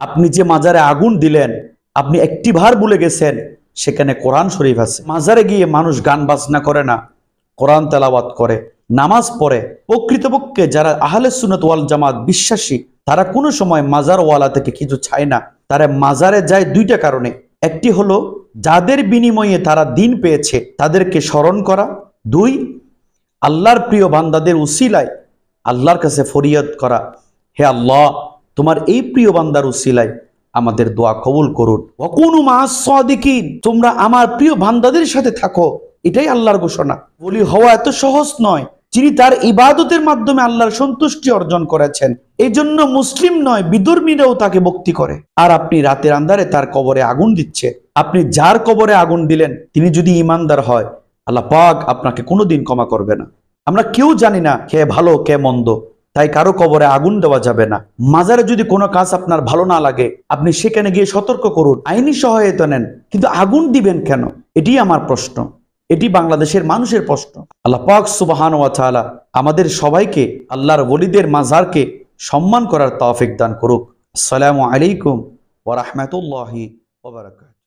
আপনি যে মাজারে আগুন দিলেন, আপনি একটিবার ভুলে গেছেন সেখানে কোরআন শরীফ আছে। মাজারে গিয়ে মানুষ গান বাজনা করে না, কোরআন তেলাওয়াত করে, নামাজ পড়ে। প্রকৃতপক্ষে যারা আহলে সুন্নাত ওয়াল জামাত বিশ্বাসী, তারা কোনো সময় মাজারওয়ালা থেকে কিছু চায় না। তারা মাজারে যায় দুইটা কারণে। একটি হলো যাদের বিনিময়ে তারা দিন পেয়েছে তাদেরকে স্মরণ করা। দুই, আল্লাহর প্রিয় বান্দাদের উসিলায় আল্লাহর কাছে ফরিয়াদ করা, হে আল্লাহ, তোমার এই প্রিয় বান্দার উসিলায় আমাদের দোয়া কবুল করুন। ওয়াকুনু মাআস সাদিকিন, তোমরা আমার প্রিয় বান্দাদের সাথে থাকো। এটাই আল্লাহর ঘোষণা। ওলি হওয়া এত সহজ নয়। যিনি তার ইবাদতের মাধ্যমে আল্লাহর সন্তুষ্টি অর্জন করেছেন, এই জন্য মুসলিম নয় বিধর্মীরাও তাকে ভক্তি করে। আর আপনি রাতের আন্ধারে তার কবরে আগুন দিচ্ছে। আপনি যার কবরে আগুন দিলেন তিনি যদি ইমানদার হয়, আল্লাহ পাক আপনাকে কোনোদিন ক্ষমা করবে না। আমরা কেউ জানি না কে ভালো কে মন্দ, তাই কারো কবরে আগুন দেওয়া যাবে না। মাজারে যদি কোনো কাজ আপনার ভালো না লাগে, আপনি সেখানে গিয়ে সতর্ক করুন, আইনি সহায়তা নেন, কিন্তু আগুন দিবেন কেন? এটি আমার প্রশ্ন, এটি বাংলাদেশের মানুষের প্রশ্ন। আল্লাহ পাক সুবহানাহু ওয়া তাআলা আমাদের সবাইকে আল্লাহর ওলিদের মাজারকে সম্মান করার তৌফিক দান করুক। আসসালামু আলাইকুম ওয়া রাহমাতুল্লাহি ওয়া বারাকাতুহু।